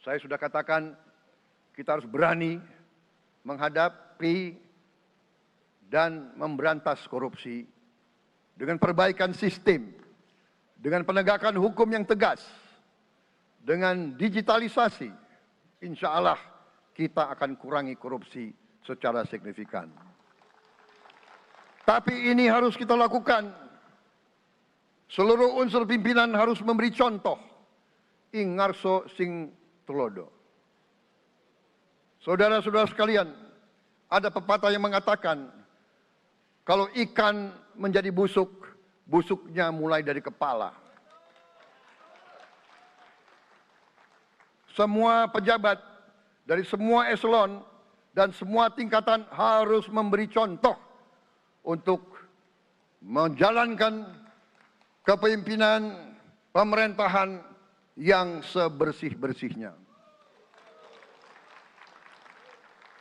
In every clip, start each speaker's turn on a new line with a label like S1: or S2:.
S1: Saya sudah katakan kita harus berani menghadapi dan memberantas korupsi dengan perbaikan sistem, dengan penegakan hukum yang tegas, dengan digitalisasi. Insya Allah kita akan kurangi korupsi secara signifikan. Tapi ini harus kita lakukan. Seluruh unsur pimpinan harus memberi contoh. Ing ngarso sing tulodo. Saudara-saudara sekalian, ada pepatah yang mengatakan, kalau ikan menjadi busuk, busuknya mulai dari kepala. Semua pejabat dari semua eselon dan semua tingkatan harus memberi contoh untuk menjalankan kepemimpinan pemerintahan yang sebersih-bersihnya.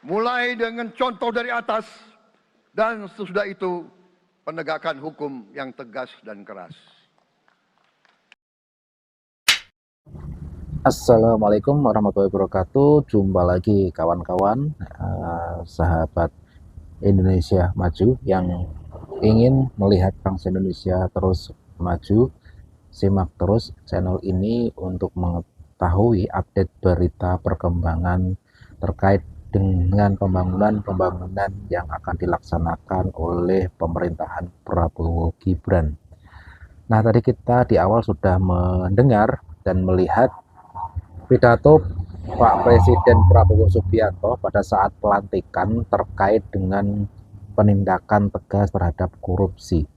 S1: Mulai dengan contoh dari atas dan sesudah itu penegakan hukum yang tegas dan keras.
S2: Assalamualaikum warahmatullahi wabarakatuh. Jumpa lagi kawan-kawan, sahabat Indonesia Maju yang ingin melihat bangsa Indonesia terus maju. Simak terus channel ini untuk mengetahui update berita perkembangan terkait dengan pembangunan yang akan dilaksanakan oleh pemerintahan Prabowo Gibran. Nah, tadi kita di awal sudah mendengar dan melihat pidato Pak Presiden Prabowo Subianto pada saat pelantikan terkait dengan penindakan tegas terhadap korupsi.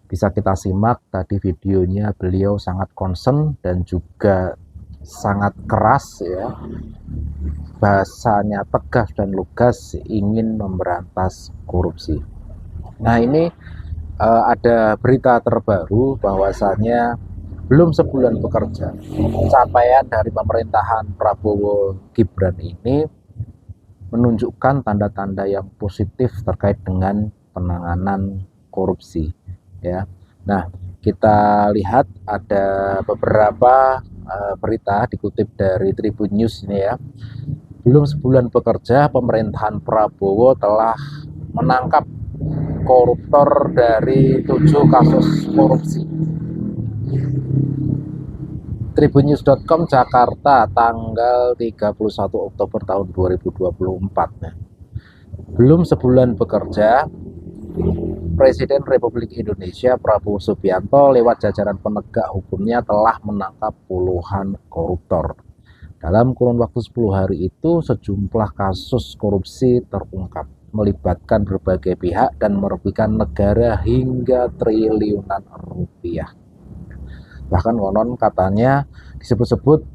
S2: Bisa kita simak tadi videonya, beliau sangat concern dan juga sangat keras ya. Bahasanya tegas dan lugas ingin memberantas korupsi. Nah, ini ada berita terbaru bahwasannya belum sebulan bekerja, capaian dari pemerintahan Prabowo Gibran ini menunjukkan tanda-tanda yang positif terkait dengan penanganan korupsi. Ya, nah kita lihat ada beberapa berita dikutip dari Tribun News ini ya. Belum sebulan bekerja, pemerintahan Prabowo telah menangkap koruptor dari 7 kasus korupsi. Tribunnews.com Jakarta tanggal 31 Oktober tahun 2024. Belum sebulan bekerja, Presiden Republik Indonesia Prabowo Subianto lewat jajaran penegak hukumnya telah menangkap puluhan koruptor. Dalam kurun waktu 10 hari itu sejumlah kasus korupsi terungkap, melibatkan berbagai pihak dan merugikan negara hingga triliunan rupiah. Bahkan konon katanya disebut-sebut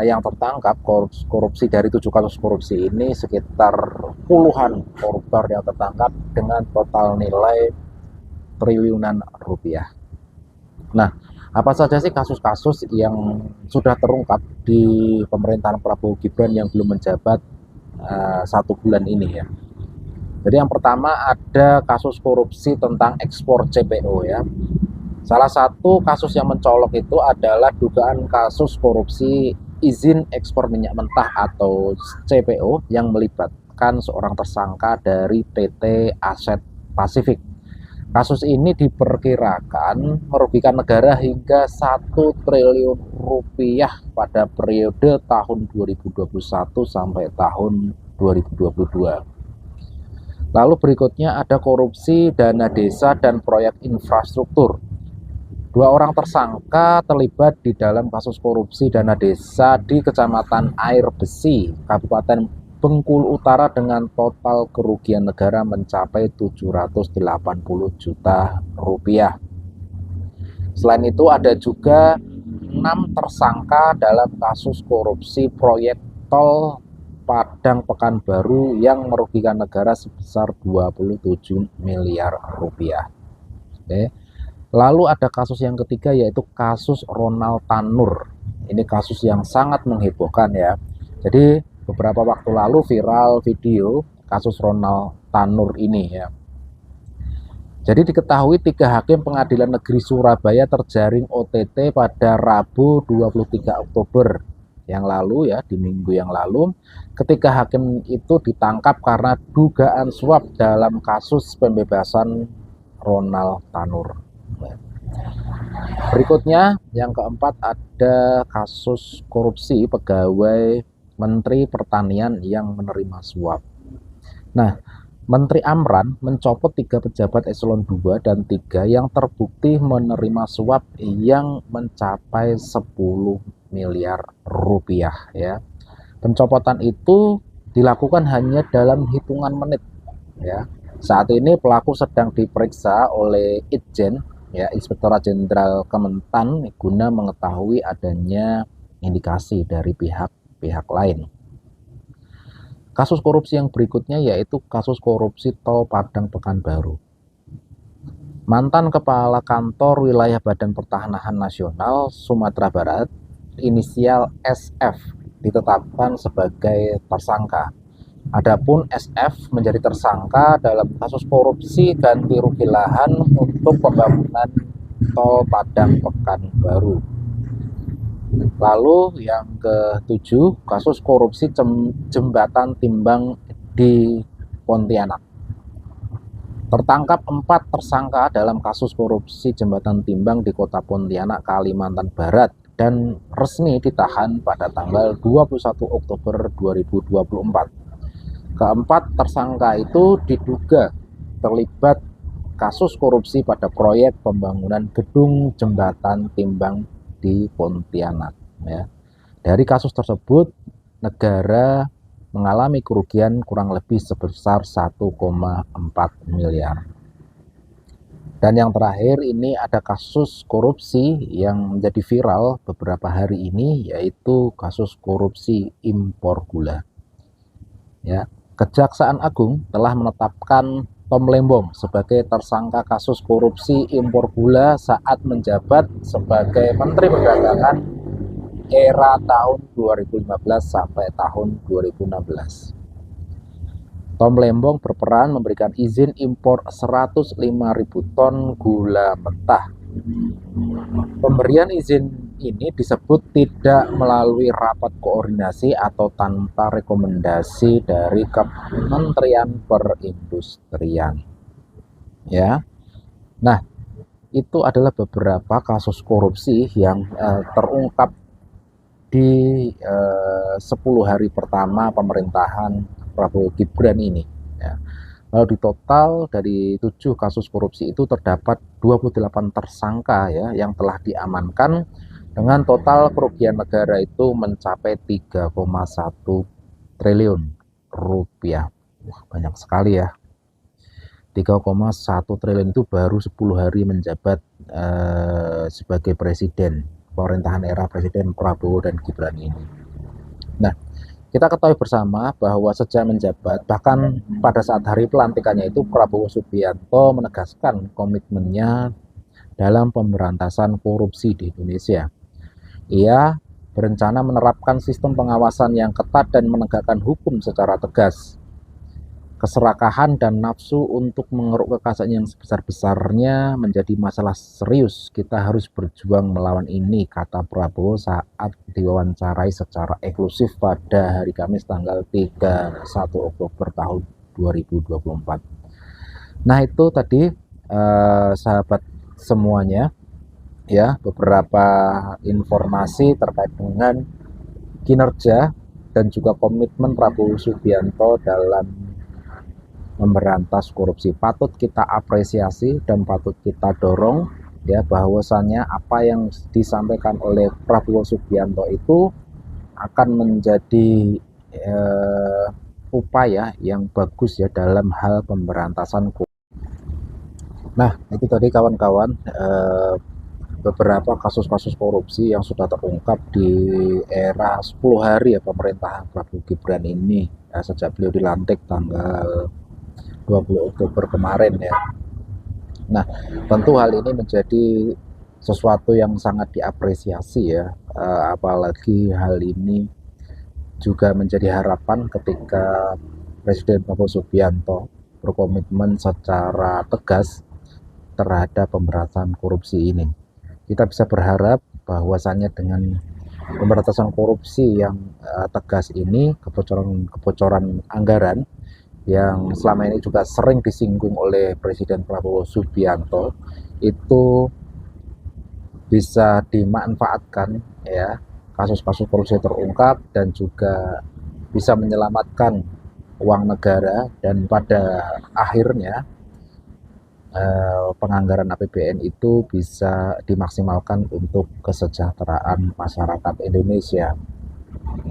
S2: yang tertangkap korupsi dari 7 kasus korupsi ini sekitar puluhan koruptor yang tertangkap dengan total nilai triliunan rupiah. Nah, apa saja sih kasus-kasus yang sudah terungkap di pemerintahan Prabowo Gibran yang belum menjabat 1 bulan ini ya? Jadi yang pertama ada kasus korupsi tentang ekspor CPO ya. Salah satu kasus yang mencolok itu adalah dugaan kasus korupsi izin ekspor minyak mentah atau CPO yang melibatkan seorang tersangka dari PT Aset Pasifik. Kasus ini diperkirakan merugikan negara hingga 1 triliun rupiah pada periode tahun 2021 sampai tahun 2022. Lalu berikutnya ada korupsi dana desa dan proyek infrastruktur. 2 orang tersangka terlibat di dalam kasus korupsi dana desa di Kecamatan Air Besi, Kabupaten Bengkulu Utara dengan total kerugian negara mencapai 780 juta rupiah. Selain itu ada juga 6 tersangka dalam kasus korupsi proyek tol Padang Pekanbaru yang merugikan negara sebesar 27 miliar rupiah. Oke. Lalu ada kasus yang ketiga yaitu kasus Ronald Tanur. Ini kasus yang sangat menghebohkan ya. Jadi beberapa waktu lalu viral video kasus Ronald Tanur ini ya. Jadi diketahui 3 hakim pengadilan negeri Surabaya terjaring OTT pada Rabu 23 Oktober yang lalu ya, di minggu yang lalu, ketika hakim itu ditangkap karena dugaan suap dalam kasus pembebasan Ronald Tanur. Berikutnya yang keempat ada kasus korupsi pegawai Menteri Pertanian yang menerima suap. Nah, Menteri Amran mencopot 3 pejabat eselon 2 dan 3 yang terbukti menerima suap yang mencapai 10 miliar rupiah ya. Pencopotan itu dilakukan hanya dalam hitungan menit ya. Saat ini pelaku sedang diperiksa oleh Itjen ya, Inspektorat Jenderal Kementan guna mengetahui adanya indikasi dari pihak-pihak lain. Kasus korupsi yang berikutnya yaitu kasus korupsi Tol Padang Pekanbaru. Mantan Kepala Kantor Wilayah Badan Pertanahan Nasional Sumatera Barat, inisial SF, ditetapkan sebagai tersangka. Adapun SF menjadi tersangka dalam kasus korupsi ganti rugi lahan untuk pembangunan Tol Padang Pekanbaru. Lalu yang ke-7, kasus korupsi jembatan timbang di Pontianak. Tertangkap 4 tersangka dalam kasus korupsi jembatan timbang di Kota Pontianak, Kalimantan Barat dan resmi ditahan pada tanggal 21 Oktober 2024. Keempat tersangka itu diduga terlibat kasus korupsi pada proyek pembangunan gedung jembatan timbang di Pontianak ya. Dari kasus tersebut negara mengalami kerugian kurang lebih sebesar 1,4 miliar. Dan yang terakhir ini ada kasus korupsi yang menjadi viral beberapa hari ini, yaitu kasus korupsi impor gula. Ya, Kejaksaan Agung telah menetapkan Tom Lembong sebagai tersangka kasus korupsi impor gula saat menjabat sebagai Menteri Perdagangan era tahun 2015 sampai tahun 2016. Tom Lembong berperan memberikan izin impor 105.000 ton gula mentah. Pemberian izin ini disebut tidak melalui rapat koordinasi atau tanpa rekomendasi dari Kementerian Perindustrian. Ya. Nah, itu adalah beberapa kasus korupsi yang terungkap di 10 hari pertama pemerintahan Prabowo Gibran ini. Ya. Kalau di total dari 7 kasus korupsi itu terdapat 28 tersangka ya yang telah diamankan dengan total kerugian negara itu mencapai 3,1 triliun rupiah. Wah, banyak sekali ya. 3,1 triliun itu baru 10 hari menjabat sebagai presiden pemerintahan era Presiden Prabowo dan Gibran ini. Nah, kita ketahui bersama bahwa sejak menjabat, bahkan pada saat hari pelantikannya itu, Prabowo Subianto menegaskan komitmennya dalam pemberantasan korupsi di Indonesia. Ia berencana menerapkan sistem pengawasan yang ketat dan menegakkan hukum secara tegas. Keserakahan dan nafsu untuk mengeruk kekayaan yang sebesar-besarnya menjadi masalah serius. Kita harus berjuang melawan ini, kata Prabowo saat diwawancarai secara eksklusif pada hari Kamis tanggal 31 Oktober tahun 2024. Nah, itu tadi sahabat semuanya ya, beberapa informasi terkait dengan kinerja dan juga komitmen Prabowo Subianto dalam memberantas korupsi. Patut kita apresiasi dan patut kita dorong ya, bahwasannya apa yang disampaikan oleh Prabowo Subianto itu akan menjadi upaya yang bagus ya dalam hal pemberantasan korupsi. Nah, itu tadi kawan-kawan beberapa kasus-kasus korupsi yang sudah terungkap di era 10 hari ya pemerintahan Prabowo Gibran ini ya, sejak beliau dilantik tanggal 20 Oktober kemarin ya. Nah, tentu hal ini menjadi sesuatu yang sangat diapresiasi ya, apalagi hal ini juga menjadi harapan ketika Presiden Prabowo Subianto berkomitmen secara tegas terhadap pemberantasan korupsi ini. Kita bisa berharap bahwasannya dengan pemberantasan korupsi yang tegas ini, kebocoran anggaran yang selama ini juga sering disinggung oleh Presiden Prabowo Subianto itu bisa dimanfaatkan, ya, kasus-kasus korupsi terungkap dan juga bisa menyelamatkan uang negara, dan pada akhirnya penganggaran APBN itu bisa dimaksimalkan untuk kesejahteraan masyarakat Indonesia.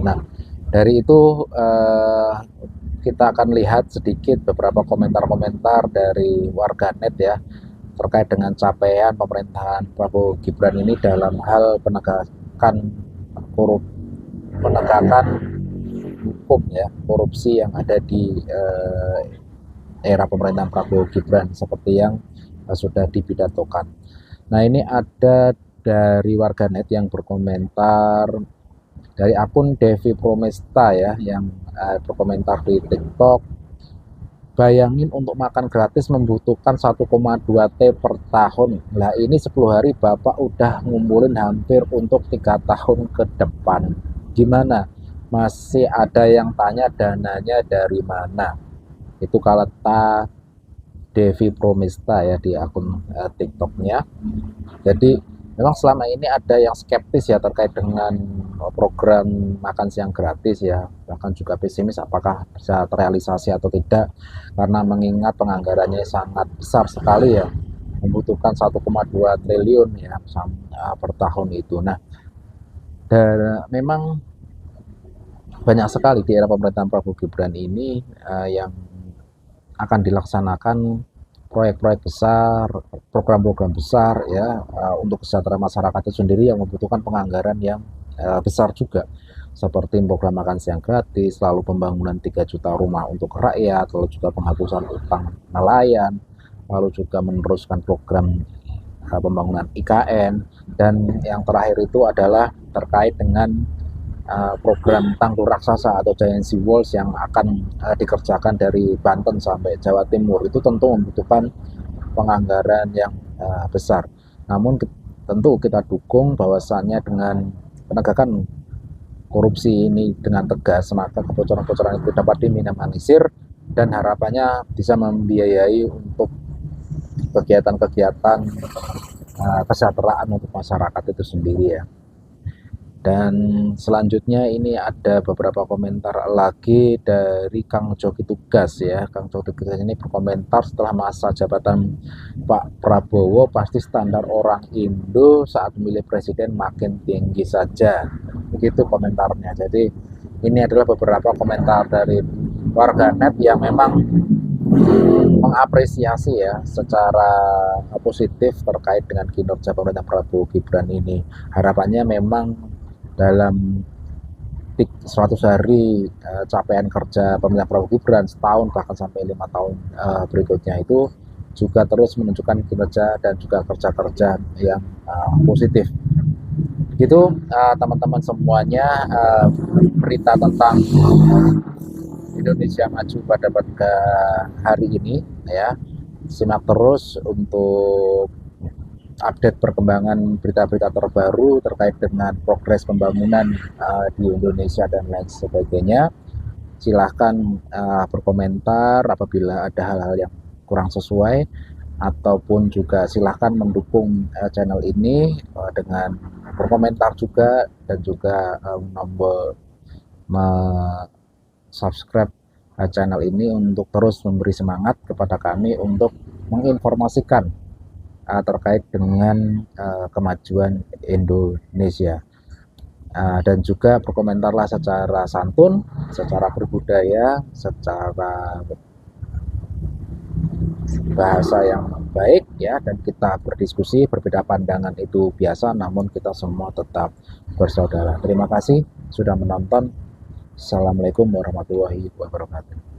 S2: Nah, dari itu kita akan lihat sedikit beberapa komentar-komentar dari warganet ya terkait dengan capaian pemerintahan Prabowo Gibran ini dalam hal penegakan hukum ya korupsi yang ada di era pemerintahan Prabowo Gibran seperti yang sudah dipidatokan. Nah, ini ada dari warganet yang berkomentar dari akun Devi Promesta ya yang berkomentar di TikTok. Bayangin untuk makan gratis membutuhkan 1,2 T per tahun. Lah ini 10 hari Bapak udah ngumpulin hampir untuk 3 tahun ke depan. Gimana? Masih ada yang tanya dananya dari mana? Itu kata Devi Promesta ya di akun TikToknya. Jadi memang selama ini ada yang skeptis ya terkait dengan program makan siang gratis ya, bahkan juga pesimis apakah bisa terrealisasi atau tidak karena mengingat penganggarannya sangat besar sekali ya, membutuhkan 1,2 triliun ya per tahun itu. Nah, dan memang banyak sekali di era pemerintahan Prabowo Gibran ini yang akan dilaksanakan proyek-proyek besar, program-program besar ya untuk kesejahteraan masyarakat itu sendiri yang membutuhkan penganggaran yang besar juga, seperti program makan siang gratis, lalu pembangunan 3 juta rumah untuk rakyat, lalu juga penghapusan utang nelayan, lalu juga meneruskan program pembangunan IKN, dan yang terakhir itu adalah terkait dengan program Tangguh Raksasa atau Giant Sea Walls yang akan dikerjakan dari Banten sampai Jawa Timur. Itu tentu membutuhkan penganggaran yang besar. Namun tentu kita dukung bahwasannya dengan penegakan korupsi ini dengan tegas, maka kebocoran-kebocoran itu dapat diminimalisir dan harapannya bisa membiayai untuk kegiatan-kegiatan kesejahteraan untuk masyarakat itu sendiri ya. Dan selanjutnya ini ada beberapa komentar lagi dari Kang Joki Tugas ya. Kang Joki Tugas ini berkomentar, setelah masa jabatan Pak Prabowo pasti standar orang Indo saat memilih presiden makin tinggi saja. Begitu komentarnya. Jadi ini adalah beberapa komentar dari warganet yang memang mengapresiasi ya secara positif terkait dengan kinerja pemerintahan Prabowo Gibran ini. Harapannya memang dalam 100 hari capaian kerja pemerintahan Prabowo Gibran setahun bahkan sampai 5 tahun berikutnya itu juga terus menunjukkan kinerja dan juga kerja-kerja yang positif. Begitu teman-teman semuanya, berita tentang Indonesia Maju pada hari ini ya. Simak terus untuk update perkembangan berita-berita terbaru terkait dengan progres pembangunan di Indonesia dan lain sebagainya. Silahkan berkomentar apabila ada hal-hal yang kurang sesuai, ataupun juga silahkan mendukung channel ini dengan berkomentar juga, dan juga subscribe channel ini untuk terus memberi semangat kepada kami untuk menginformasikan terkait dengan kemajuan Indonesia, dan juga berkomentarlah secara santun, secara berbudaya, secara bahasa yang baik ya, dan kita berdiskusi. Berbeda pandangan itu biasa, namun kita semua tetap bersaudara. Terima kasih sudah menonton. Assalamualaikum warahmatullahi wabarakatuh.